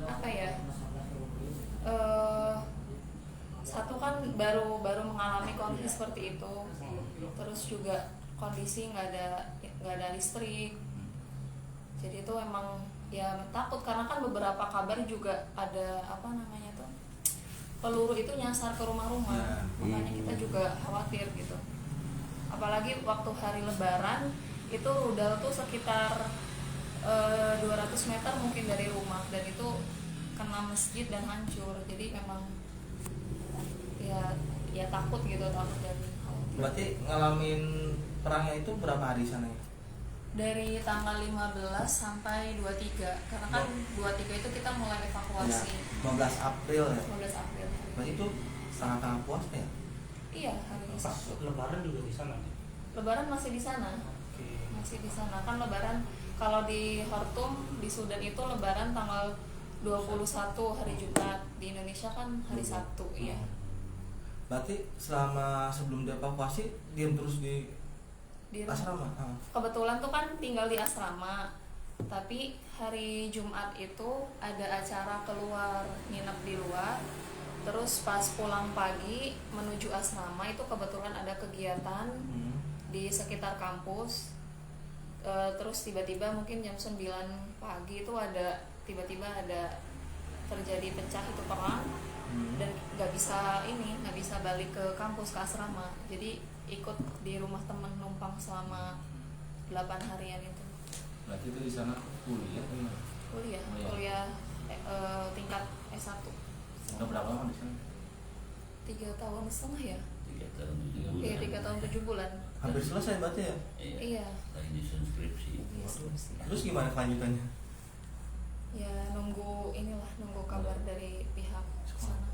apa ya, eh, satu kan baru mengalami kondisi seperti itu, terus juga kondisi nggak ada listrik, jadi itu emang ya takut karena kan beberapa kabar juga ada apa namanya tuh, peluru itu nyasar ke rumah-rumah, makanya kita juga khawatir gitu. Apalagi waktu hari Lebaran itu rudal tuh sekitar 200 meter mungkin dari rumah, dan itu kena masjid dan hancur, jadi memang ya takut gitu, takut dan khawatir. Berarti ngalamin perangnya itu berapa hari sana ya? Dari tanggal 15 sampai 23, karena kan 23 itu kita mulai evakuasi. Ya, 15 April ya? 15 April. Berarti itu tengah-tengah puasa ya? Iya, hari Pas Sabtu. Lebaran juga di sana. Lebaran masih di sana. Oke. Masih di sana. Kan Lebaran kalau di Khartoum di Sudan itu Lebaran tanggal 21 hari Jumat. Di Indonesia kan hari Sabtu, iya. Berarti selama sebelum dievakuasi diam terus di asrama? Kebetulan tuh kan tinggal di asrama, tapi hari Jumat itu ada acara keluar, nginep di luar. Terus pas pulang pagi menuju asrama itu kebetulan ada kegiatan di sekitar kampus. Terus tiba-tiba mungkin jam 9 pagi itu tiba-tiba ada terjadi pecah itu perang, dan nggak bisa balik ke kampus, ke asrama, jadi ikut di rumah temen numpang selama 8 harian itu. Berarti itu di sana kuliah gimana? Kuliah tingkat S1. Udah berapa lama di sana? 3 tahun setengah ya? 3 tahun 7 bulan. Iya, 3 tahun 7 bulan. Hampir selesai berarti ya? Iya. Lagi nyusun skripsi. Iya, skripsi. Terus gimana kelanjutannya? Ya nunggu kabar dari pihak sana.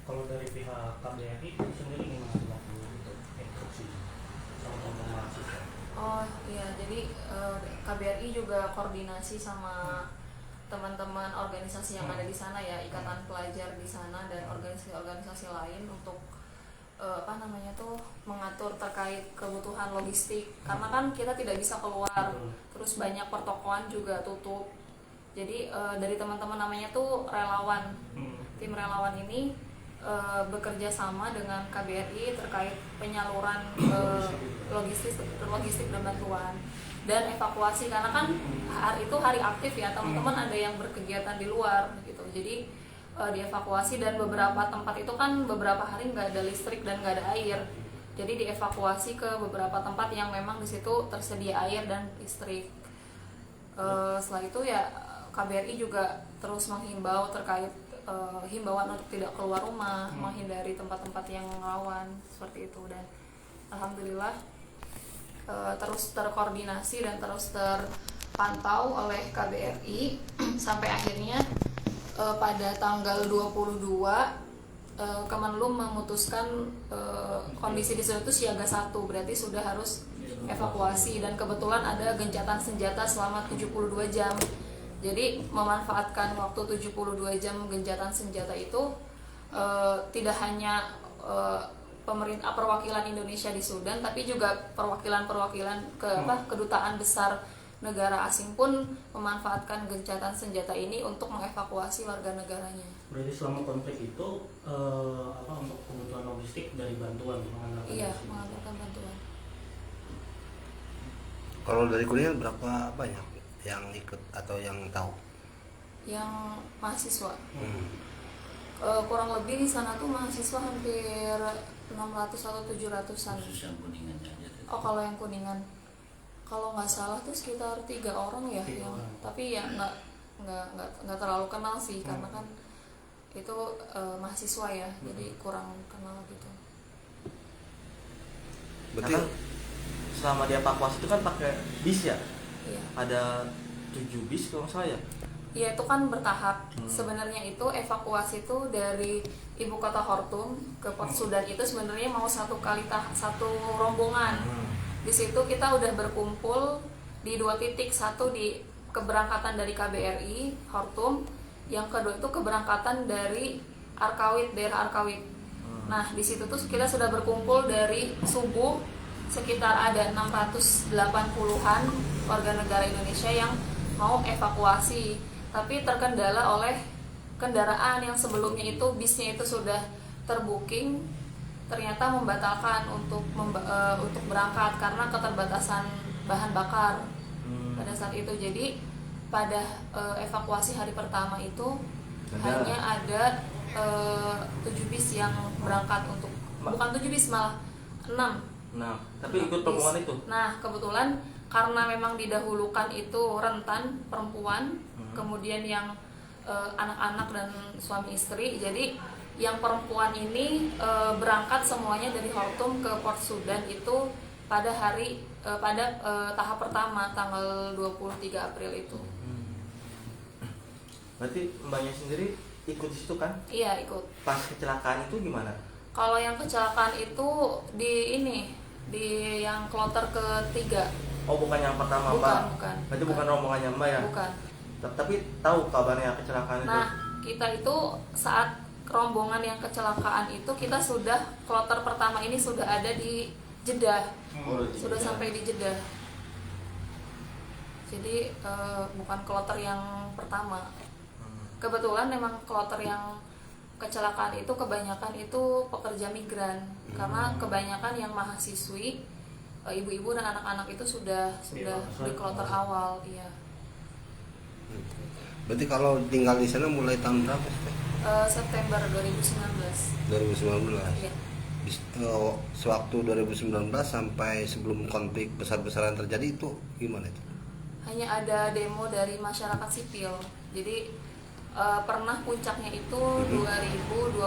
Kalau dari pihak KBRI sendiri gimana waktu untuk instruksi sama teman mahasiswa? Oh iya, jadi KBRI juga koordinasi sama teman-teman organisasi yang ada di sana ya, Ikatan Pelajar di sana dan organisasi-organisasi lain untuk mengatur terkait kebutuhan logistik, karena kan kita tidak bisa keluar, terus banyak pertokoan juga tutup. Jadi dari teman-teman namanya tuh relawan, tim relawan ini bekerja sama dengan KBRI terkait penyaluran logistik dan bantuan dan evakuasi, karena kan itu hari aktif ya, teman-teman ada yang berkegiatan di luar gitu, jadi dievakuasi. Dan beberapa tempat itu kan beberapa hari nggak ada listrik dan nggak ada air, jadi dievakuasi ke beberapa tempat yang memang di situ tersedia air dan listrik. Setelah itu ya KBRI juga terus menghimbau terkait himbauan untuk tidak keluar rumah, menghindari tempat-tempat yang rawan seperti itu. Dan alhamdulillah terus terkoordinasi dan terus terpantau oleh KBRI sampai akhirnya pada tanggal 22 Kemenlu memutuskan kondisi di sana itu siaga 1, berarti sudah harus evakuasi, dan kebetulan ada gencatan senjata selama 72 jam. Jadi memanfaatkan waktu 72 jam gencatan senjata itu, tidak hanya pemerintah perwakilan Indonesia di Sudan, tapi juga perwakilan kedutaan besar negara asing pun memanfaatkan gencatan senjata ini untuk mengevakuasi warga negaranya. Berarti selama konflik itu untuk kebutuhan logistik dari bantuan mengantarkan? Iya, mengantarkan bantuan. Kalau dari Kuningan berapa banyak yang ikut atau yang tahu? Yang mahasiswa kurang lebih di sana tuh mahasiswa hampir 600 atau 700-an. Khusus yang Kuningan aja. Oh, kalau yang Kuningan, kalau nggak salah tuh sekitar 3 orang ya, tapi ya nggak terlalu kenal sih, karena kan itu mahasiswa ya, jadi kurang kenal gitu. Berarti selama dievakuasi itu kan pakai bis ya? Iya. Ada 7 bis kalau nggak salah ya? Iya, itu kan bertahap. Sebenarnya itu evakuasi itu dari ibu kota Khartoum ke Port Sudan itu sebenarnya mau satu rombongan. Di situ kita udah berkumpul di 2 titik, satu di keberangkatan dari KBRI Khartoum, yang kedua itu keberangkatan dari Arkawit, daerah Arkawit. Nah, di situ tuh kita sudah berkumpul dari subuh, sekitar ada 680-an warga negara Indonesia yang mau evakuasi, tapi terkendala oleh kendaraan yang sebelumnya itu bisnya itu sudah terbooking, ternyata membatalkan untuk berangkat karena keterbatasan bahan bakar pada saat itu. Jadi pada evakuasi hari pertama itu hanya ada 7 bis yang berangkat untuk, bukan 7 bis, malah 6. Nah, tapi ikut rombongan itu. Nah, kebetulan karena memang didahulukan itu rentan perempuan, kemudian yang anak-anak dan suami istri. Jadi yang perempuan ini berangkat semuanya dari Khartoum ke Port Sudan itu pada tahap pertama tanggal 23 April itu. Berarti mbaknya sendiri ikut di situ kan? Iya, ikut. Pas kecelakaan itu gimana? Kalau yang kecelakaan itu di yang kloter ketiga. Oh, bukan yang pertama, Bukan, Mbak? bukan. Berarti bukan rombongannya Mbak ya? Bukan. Tapi tahu kabarnya kecelakaan itu? Nah, kita itu saat rombongan yang kecelakaan itu kita sudah kloter pertama ini sudah ada di Jeddah. Sudah sampai di Jeddah. Jadi bukan kloter yang pertama. Kebetulan memang kloter yang kecelakaan itu kebanyakan itu pekerja migran, karena kebanyakan yang mahasiswi, ibu-ibu dan anak-anak itu sudah di kloter awal. Iya. Berarti kalau tinggal di sana mulai tahun berapa sih? September 2019. 2019. Iya. Sewaktu 2019 sampai sebelum konflik besar-besaran terjadi itu gimana itu? Hanya ada demo dari masyarakat sipil. Jadi pernah puncaknya itu 2021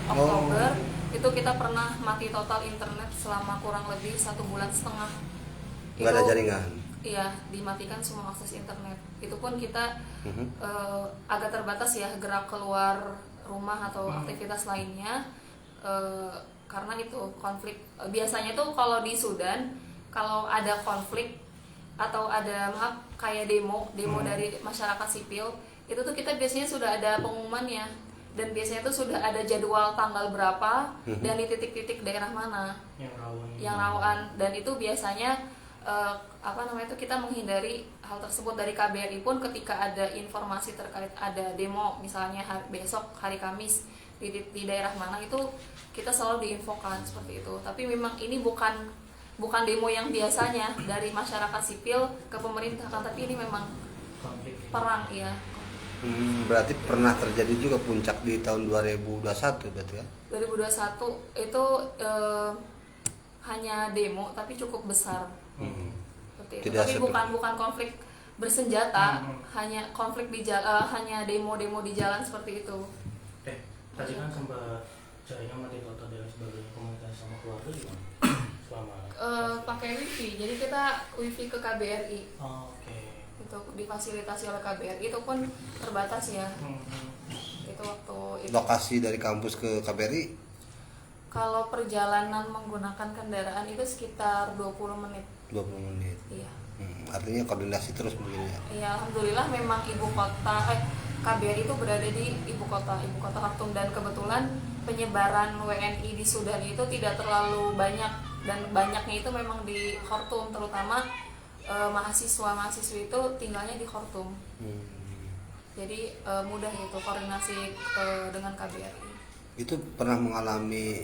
Oktober. Itu kita pernah mati total internet selama kurang lebih 1,5 bulan. Nggak ada jaringan? Iya, dimatikan semua akses internet. Itu pun kita agak terbatas ya gerak keluar rumah atau aktivitas lainnya, karena itu konflik. Biasanya tuh kalau di Sudan, kalau ada konflik atau ada kayak demo dari masyarakat sipil, itu tuh kita biasanya sudah ada pengumumannya, dan biasanya tuh sudah ada jadwal tanggal berapa dan di titik-titik daerah mana yang rawan. Dan itu biasanya kita menghindari hal tersebut. Dari KBRI pun ketika ada informasi terkait ada demo, misalnya besok hari Kamis di daerah mana, itu kita selalu diinfokan seperti itu. Tapi memang ini bukan demo yang biasanya dari masyarakat sipil ke pemerintah, tapi ini memang perang ya. Berarti pernah terjadi juga puncak di tahun 2021 berarti ya? 2021 itu hanya demo tapi cukup besar. Seperti itu. Tapi bukan konflik bersenjata, hanya konflik di hanya demo-demo di jalan seperti itu. Tadi kan sempat jaringan mati total dan sebagainya, komunikasi sama keluarga gimana? Selama Pakai wifi, jadi kita wifi ke KBRI. Oke. Itu difasilitasi oleh KBRI, itu pun terbatas ya. Itu waktu itu. Lokasi dari kampus ke KBRI? Kalau perjalanan menggunakan kendaraan itu sekitar 20 menit. 20 menit. Iya. Artinya koordinasi terus begini ya? Iya, alhamdulillah memang KBRI itu berada di ibu kota Khartoum, dan kebetulan penyebaran WNI di Sudan itu tidak terlalu banyak, dan banyaknya itu memang di Khartoum, terutama mahasiswa-mahasiswi itu tinggalnya di Khartoum. Jadi mudah gitu koordinasi dengan KBRI. Itu pernah mengalami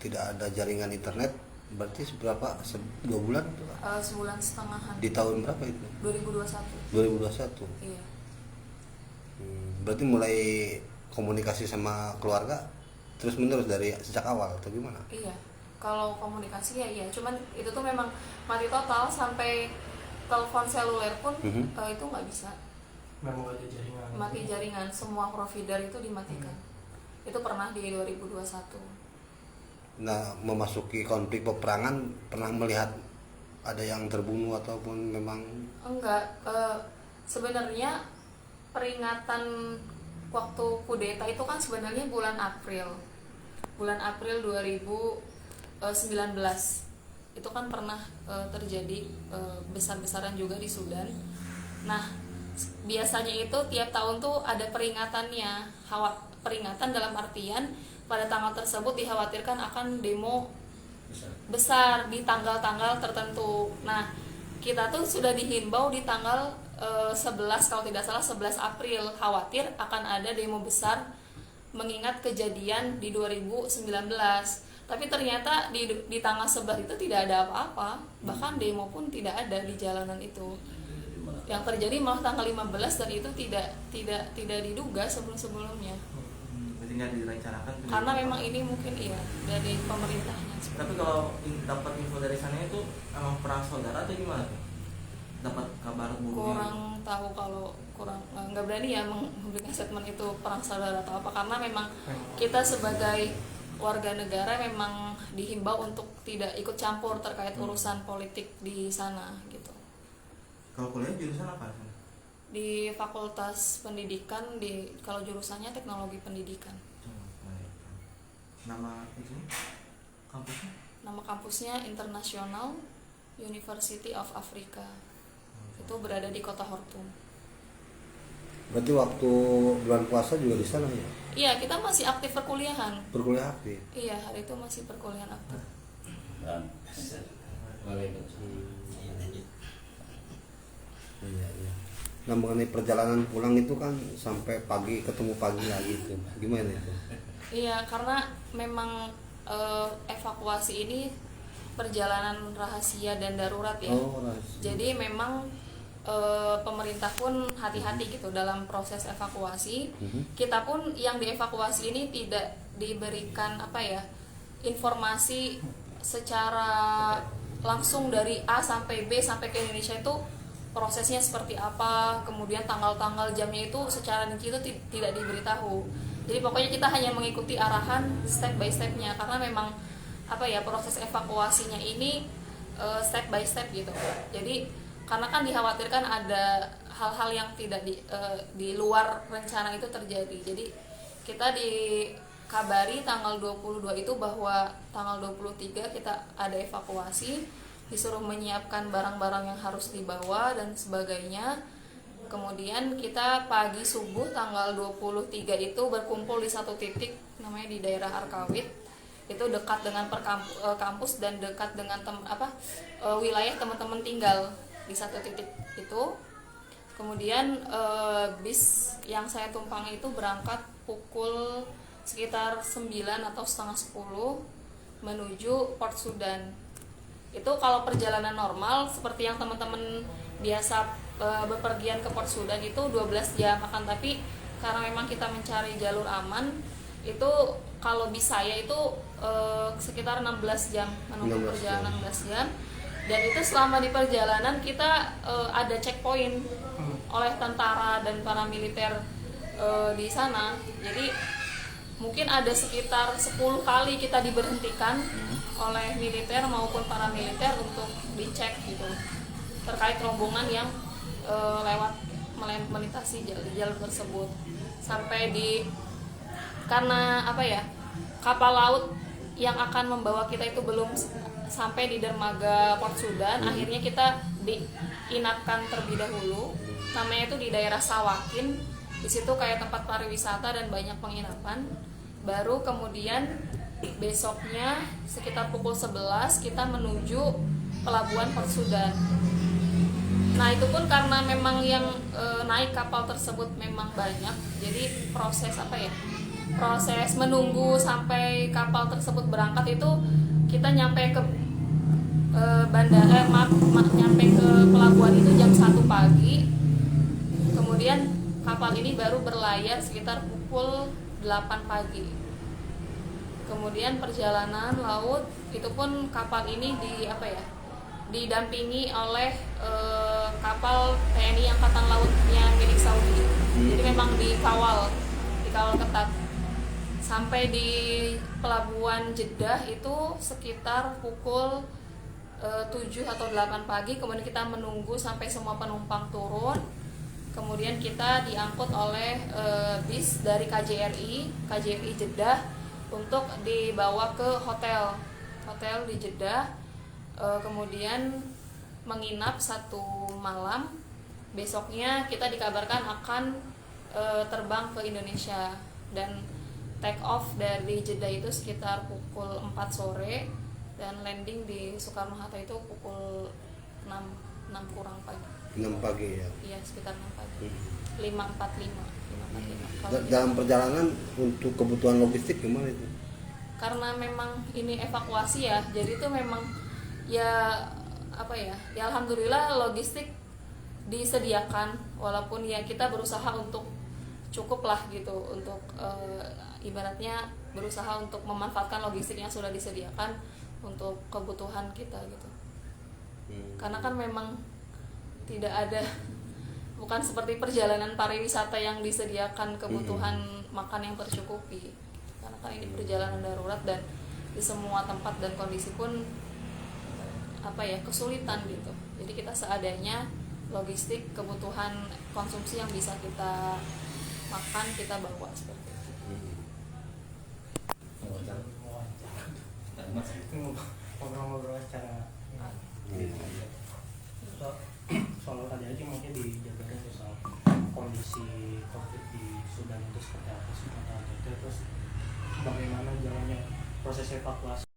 tidak ada jaringan internet berarti seberapa? 2 bulan? 1,5 bulan. Di tahun berapa itu? 2021. 2021. Iya. Berarti mulai komunikasi sama keluarga terus menerus dari sejak awal atau gimana? Iya. Kalau komunikasi ya iya, cuman itu tuh memang mati total, sampai telepon seluler pun itu nggak bisa. Memang ada jaringan. Mati jaringan, semua provider itu dimatikan. Itu pernah di 2021. Nah, memasuki konflik peperangan pernah melihat ada yang terbunuh ataupun memang enggak? Sebenarnya peringatan waktu kudeta itu kan sebenarnya bulan April 2019. Itu kan pernah terjadi besar-besaran juga di Sudan. Nah, biasanya itu tiap tahun tuh ada peringatannya. Peringatan dalam artian pada tanggal tersebut dikhawatirkan akan demo besar di tanggal-tanggal tertentu. Nah, kita tuh sudah dihimbau di tanggal 11 kalau tidak salah 11 April khawatir akan ada demo besar mengingat kejadian di 2019. Tapi ternyata di tanggal 11 itu tidak ada apa-apa, bahkan demo pun tidak ada di jalanan itu. Yang terjadi malah tanggal 15 dan itu tidak diduga sebelum-sebelumnya. Berarti nggak direncanakan. Karena memang ini mungkin iya dari pemerintahnya. Tapi kalau dapat info dari sana itu emang perang saudara atau gimana tuh? Dapat kabar burungnya? Kurang tahu, kalau kurang nggak berani ya memberikan statement itu perang saudara atau apa, karena memang kita sebagai warga negara memang dihimbau untuk tidak ikut campur terkait urusan politik di sana gitu. Kalau kuliah jurusan apa? Di Fakultas Pendidikan, kalau jurusannya Teknologi Pendidikan. Nama itu kampusnya? Nama kampusnya International University of Africa. Itu berada di Kota Khartoum. Berarti waktu bulan puasa juga di sana ya? Iya, kita masih aktif perkuliahan. Berkuliah aktif. Iya, hari itu masih perkuliahan aktif. Dan Iya, iya. Nah, mengenai perjalanan pulang itu kan sampai pagi, ketemu pagi lagi itu. Gimana itu? Iya, karena memang evakuasi ini perjalanan rahasia dan darurat ya. Oh, rahasia. Jadi memang pemerintah pun hati-hati gitu dalam proses evakuasi. Kita pun yang dievakuasi ini tidak diberikan informasi secara langsung dari A sampai B sampai ke Indonesia itu prosesnya seperti apa, kemudian tanggal-tanggal jamnya itu secara rinci itu tidak diberitahu. Jadi pokoknya kita hanya mengikuti arahan step by stepnya, karena memang proses evakuasinya ini step by step gitu. Jadi karena kan dikhawatirkan ada hal-hal yang tidak di luar rencana itu terjadi. Jadi kita dikabari tanggal 22 itu bahwa tanggal 23 kita ada evakuasi, disuruh menyiapkan barang-barang yang harus dibawa dan sebagainya. Kemudian kita pagi subuh tanggal 23 itu berkumpul di satu titik namanya di daerah Arkawit. Itu dekat dengan kampus dan dekat dengan wilayah teman-teman tinggal di satu titik itu. Kemudian bis yang saya tumpangi itu berangkat pukul sekitar 9 atau setengah 10 menuju Port Sudan. Itu kalau perjalanan normal seperti yang teman-teman biasa bepergian ke Port Sudan itu 12 jam, akan tapi karena memang kita mencari jalur aman itu kalau bis saya itu sekitar 16 jam menempuh perjalanan 16 jam. Dan itu selama di perjalanan kita ada checkpoint oleh tentara dan para militer di sana. Jadi mungkin ada sekitar 10 kali kita diberhentikan oleh militer maupun para militer untuk dicek gitu terkait rombongan yang melintasi jalur tersebut. Sampai karena kapal laut yang akan membawa kita itu belum sampai di dermaga Port Sudan. Akhirnya kita diinapkan terlebih dahulu, namanya itu di daerah Sawakin. Di situ kayak tempat pariwisata dan banyak penginapan. Baru kemudian besoknya sekitar pukul 11 kita menuju pelabuhan Port Sudan. Nah itu pun karena memang yang naik kapal tersebut memang banyak, jadi proses menunggu sampai kapal tersebut berangkat itu kita nyampe ke nyampe ke pelabuhan itu jam 1 pagi. Kemudian kapal ini baru berlayar sekitar pukul 8 pagi. Kemudian perjalanan laut itu pun kapal ini didampingi oleh kapal TNI Angkatan Lautnya milik Saudi. Jadi memang dikawal ketat. Sampai di pelabuhan Jeddah itu sekitar pukul 7 atau 8 pagi. Kemudian kita menunggu sampai semua penumpang turun. Kemudian kita diangkut oleh bis dari KJRI Jeddah untuk dibawa ke hotel di Jeddah. Kemudian menginap 1 malam. Besoknya kita dikabarkan akan terbang ke Indonesia dan take off dari Jeddah itu sekitar pukul 4 sore dan landing di Soekarno-Hatta itu pukul 6 6 kurang pagi. 6 pagi ya. Iya, sekitar 6 pagi. Hmm. 5.45. 5.45. Kalau Dalam perjalanan untuk kebutuhan logistik gimana itu? karena memang ini evakuasi ya, jadi itu memang ya apa ya, ya alhamdulillah logistik disediakan, walaupun ya kita berusaha untuk cukup lah gitu untuk ibaratnya berusaha untuk memanfaatkan logistik yang sudah disediakan untuk kebutuhan kita gitu. Karena kan memang tidak ada, bukan seperti perjalanan pariwisata yang disediakan kebutuhan makan yang tercukupi, karena kan ini perjalanan darurat dan di semua tempat dan kondisi pun apa ya, kesulitan gitu. Jadi kita seadanya logistik kebutuhan konsumsi yang bisa kita makan kita bawa seperti itu. wawancara Dan mas ngobrol-ngobrol secara soal tadi aja mungkin dijabarin tuh soal kondisi COVID di Sudan itu seperti apa sih, terus bagaimana jalannya proses evakuasi